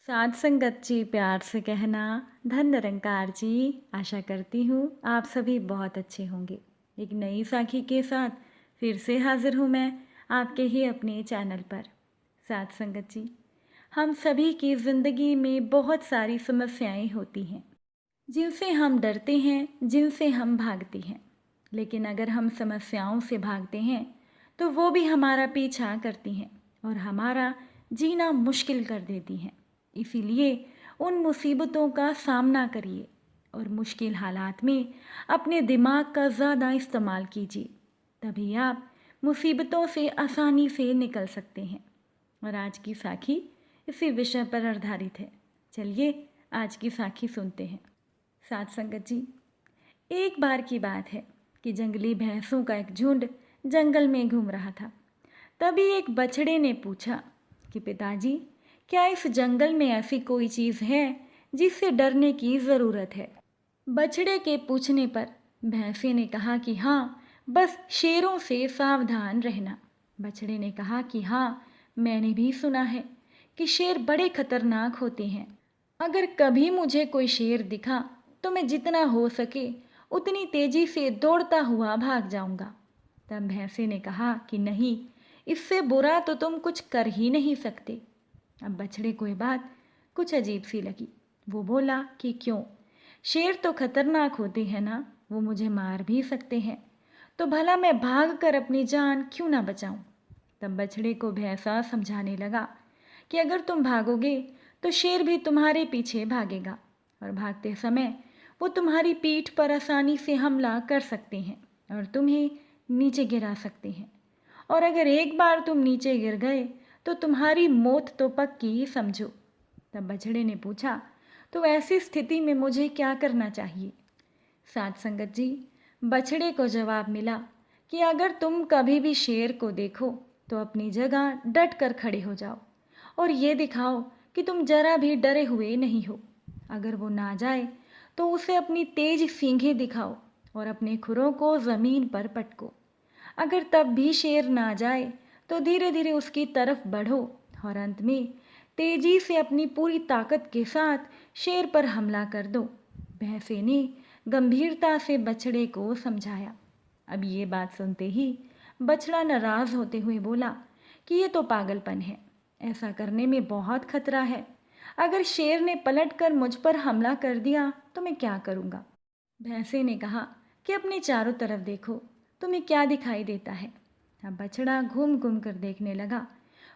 साथ संगत जी प्यार से कहना। धन निरंकार जी, आशा करती हूँ आप सभी बहुत अच्छे होंगे। एक नई साखी के साथ फिर से हाजिर हूँ मैं आपके ही अपने चैनल पर। साथ संगत जी, हम सभी की ज़िंदगी में बहुत सारी समस्याएं होती हैं जिनसे हम डरते हैं, जिनसे हम भागते हैं। लेकिन अगर हम समस्याओं से भागते हैं तो वो भी हमारा पीछा करती हैं और हमारा जीना मुश्किल कर देती हैं। इसीलिए उन मुसीबतों का सामना करिए और मुश्किल हालात में अपने दिमाग का ज़्यादा इस्तेमाल कीजिए, तभी आप मुसीबतों से आसानी से निकल सकते हैं। और आज की साखी इसी विषय पर आधारित है। चलिए आज की साखी सुनते हैं। साथ संगत जी, एक बार की बात है कि जंगली भैंसों का एक झुंड जंगल में घूम रहा था। तभी एक बछड़े ने पूछा कि पिताजी, क्या इस जंगल में ऐसी कोई चीज़ है जिससे डरने की ज़रूरत है? बछड़े के पूछने पर भैंसे ने कहा कि हाँ, बस शेरों से सावधान रहना। बछड़े ने कहा कि हाँ, मैंने भी सुना है कि शेर बड़े खतरनाक होते हैं। अगर कभी मुझे कोई शेर दिखा तो मैं जितना हो सके उतनी तेजी से दौड़ता हुआ भाग जाऊंगा। तब भैंसे ने कहा कि नहीं, इससे बुरा तो तुम कुछ कर ही नहीं सकते। अब बछड़े को ये बात कुछ अजीब सी लगी। वो बोला कि क्यों? शेर तो खतरनाक होते हैं ना, वो मुझे मार भी सकते हैं, तो भला मैं भाग कर अपनी जान क्यों ना बचाऊं? तब बछड़े को भैंसा समझाने लगा कि अगर तुम भागोगे तो शेर भी तुम्हारे पीछे भागेगा और भागते समय वो तुम्हारी पीठ पर आसानी से हमला कर सकते हैं और तुम्हें नीचे गिरा सकते हैं। और अगर एक बार तुम नीचे गिर गए तो तुम्हारी मौत तो पक्की ही समझो। तब बछड़े ने पूछा, तो ऐसी स्थिति में मुझे क्या करना चाहिए? साथ संगत जी, बछड़े को जवाब मिला कि अगर तुम कभी भी शेर को देखो तो अपनी जगह डट कर खड़े हो जाओ और ये दिखाओ कि तुम जरा भी डरे हुए नहीं हो। अगर वो ना जाए तो उसे अपनी तेज सींगें दिखाओ और अपने खुरों को ज़मीन पर पटको। अगर तब भी शेर ना जाए तो धीरे धीरे उसकी तरफ बढ़ो और अंत में तेजी से अपनी पूरी ताकत के साथ शेर पर हमला कर दो। भैंसे ने गंभीरता से बछड़े को समझाया। अब ये बात सुनते ही बछड़ा नाराज होते हुए बोला कि ये तो पागलपन है, ऐसा करने में बहुत खतरा है। अगर शेर ने पलटकर मुझ पर हमला कर दिया तो मैं क्या करूँगा? भैंसे ने कहा कि अपने चारों तरफ देखो, तुम्हें क्या दिखाई देता है? अब बछड़ा घूम घूम कर देखने लगा।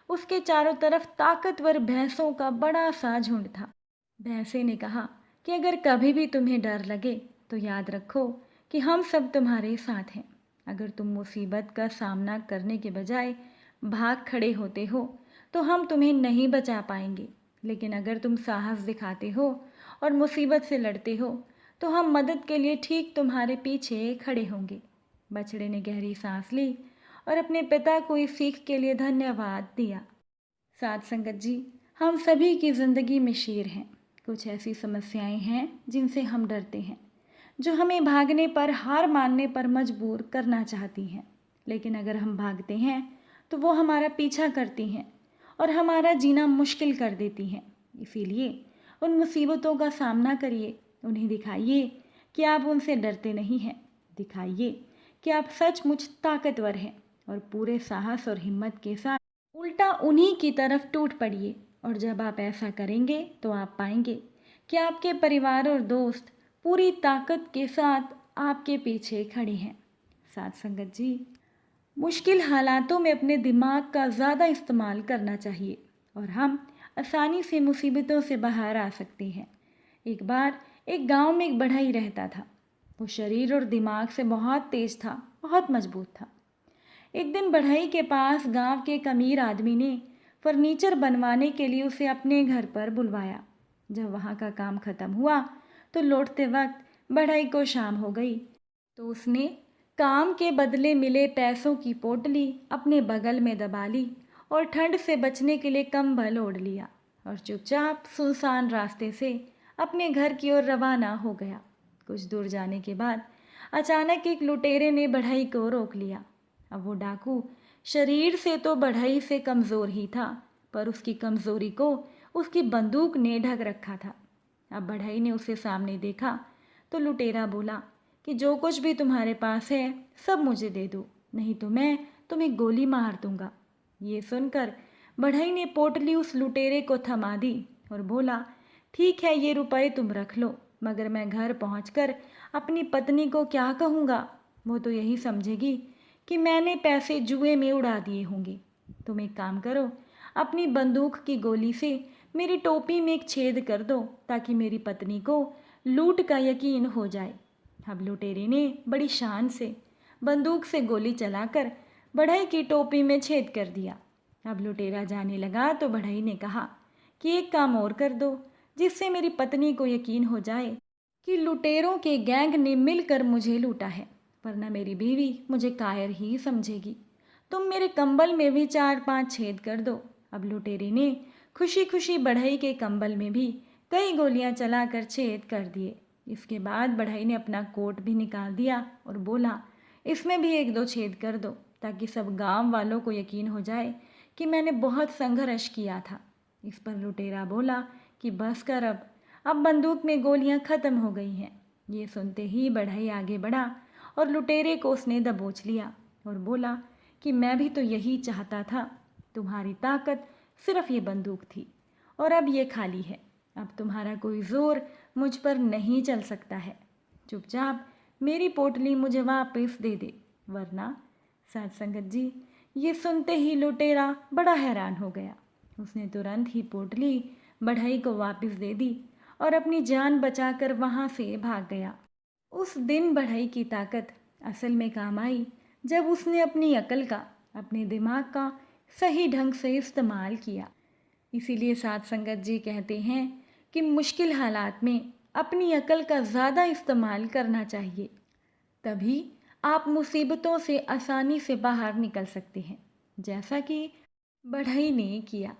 उसके चारों तरफ ताकतवर भैंसों का बड़ा सा झुंड था। भैंसे ने कहा कि अगर कभी भी तुम्हें डर लगे तो याद रखो कि हम सब तुम्हारे साथ हैं। अगर तुम मुसीबत का सामना करने के बजाय भाग खड़े होते हो तो हम तुम्हें नहीं बचा पाएंगे, लेकिन अगर तुम साहस दिखाते हो और मुसीबत से लड़ते हो तो हम मदद के लिए ठीक तुम्हारे पीछे खड़े होंगे। बछड़े ने गहरी सांस ली और अपने पिता को इस सीख के लिए धन्यवाद दिया। साथ संगत जी, हम सभी की ज़िंदगी में शेर हैं। कुछ ऐसी समस्याएं हैं जिनसे हम डरते हैं, जो हमें भागने पर, हार मानने पर मजबूर करना चाहती हैं। लेकिन अगर हम भागते हैं तो वो हमारा पीछा करती हैं और हमारा जीना मुश्किल कर देती हैं। इसीलिए उन मुसीबतों का सामना करिए, उन्हें दिखाइए कि आप उनसे डरते नहीं हैं। दिखाइए कि आप सचमुच ताकतवर हैं और पूरे साहस और हिम्मत के साथ उल्टा उन्हीं की तरफ टूट पड़िए। और जब आप ऐसा करेंगे तो आप पाएंगे कि आपके परिवार और दोस्त पूरी ताकत के साथ आपके पीछे खड़े हैं। साथ संगत जी, मुश्किल हालातों में अपने दिमाग का ज़्यादा इस्तेमाल करना चाहिए और हम आसानी से मुसीबतों से बाहर आ सकते हैं। एक बार एक गांव में एक बढ़ई रहता था। वो शरीर और दिमाग से बहुत तेज था, बहुत मजबूत था। एक दिन बढ़ई के पास गांव के एक अमीर आदमी ने फर्नीचर बनवाने के लिए उसे अपने घर पर बुलवाया। जब वहाँ का काम खत्म हुआ तो लौटते वक्त बढ़ई को शाम हो गई, तो उसने काम के बदले मिले पैसों की पोटली अपने बगल में दबा ली और ठंड से बचने के लिए कंबल ओढ़ लिया और चुपचाप सुनसान रास्ते से अपने घर की ओर रवाना हो गया। कुछ दूर जाने के बाद अचानक एक लुटेरे ने बढ़ई को रोक लिया। अब वो डाकू शरीर से तो बढ़ई से कमज़ोर ही था, पर उसकी कमज़ोरी को उसकी बंदूक ने ढक रखा था। अब बढ़ई ने उसे सामने देखा तो लुटेरा बोला कि जो कुछ भी तुम्हारे पास है सब मुझे दे दो, नहीं तो मैं तुम्हें गोली मार दूंगा। ये सुनकर बढ़ई ने पोटली उस लुटेरे को थमा दी और बोला, ठीक है, ये रुपए तुम रख लो, मगर मैं घर पहुंचकर अपनी पत्नी को क्या कहूँगा? वो तो यही समझेगी कि मैंने पैसे जुए में उड़ा दिए होंगे। तुम एक काम करो, अपनी बंदूक की गोली से मेरी टोपी में एक छेद कर दो ताकि मेरी पत्नी को लूट का यकीन हो जाए। अब लुटेरे ने बड़ी शान से बंदूक से गोली चलाकर बढ़ई की टोपी में छेद कर दिया। अब लुटेरा जाने लगा तो बढ़ई ने कहा कि एक काम और कर दो, जिससे मेरी पत्नी को यकीन हो जाए कि लुटेरों के गैंग ने मिलकर मुझे लूटा है, वरना मेरी बीवी मुझे कायर ही समझेगी। तुम मेरे कंबल में भी 4-5 छेद कर दो। अब लुटेरे ने खुशी खुशी बढ़ई के कंबल में भी कई गोलियां चलाकर छेद कर दिए। इसके बाद बढ़ई ने अपना कोट भी निकाल दिया और बोला, इसमें भी 1-2 छेद कर दो ताकि सब गांव वालों को यकीन हो जाए कि मैंने बहुत संघर्ष किया था। इस पर लुटेरा बोला कि बस कर, अब बंदूक में गोलियां ख़त्म हो गई हैं। ये सुनते ही बढ़ई आगे बढ़ा और लुटेरे को उसने दबोच लिया और बोला कि मैं भी तो यही चाहता था। तुम्हारी ताकत सिर्फ ये बंदूक थी और अब ये खाली है। अब तुम्हारा कोई ज़ोर मुझ पर नहीं चल सकता है। चुपचाप मेरी पोटली मुझे वापस दे दे, वरना। साथ संगत जी, ये सुनते ही लुटेरा बड़ा हैरान हो गया। उसने तुरंत ही पोटली बढ़ई को वापस दे दी और अपनी जान बचाकर वहाँ से भाग गया। उस दिन बढ़ई की ताकत असल में काम आई जब उसने अपनी अकल का, अपने दिमाग का सही ढंग से इस्तेमाल किया। इसीलिए साथ संगत जी कहते हैं कि मुश्किल हालात में अपनी अकल का ज़्यादा इस्तेमाल करना चाहिए, तभी आप मुसीबतों से आसानी से बाहर निकल सकते हैं, जैसा कि बढ़ई ने किया।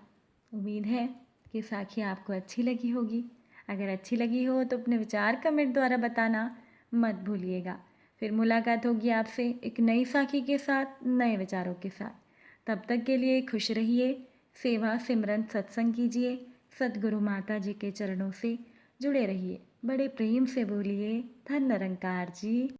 उम्मीद है कि साखी आपको अच्छी लगी होगी। अगर अच्छी लगी हो तो अपने विचार कमेंट द्वारा बताना मत भूलिएगा। फिर मुलाकात होगी आपसे एक नई साखी के साथ, नए विचारों के साथ। तब तक के लिए खुश रहिए, सेवा सिमरन सत्संग कीजिए, सद्गुरु माता जी के चरणों से जुड़े रहिए। बड़े प्रेम से बोलिए, धन निरंकार जी।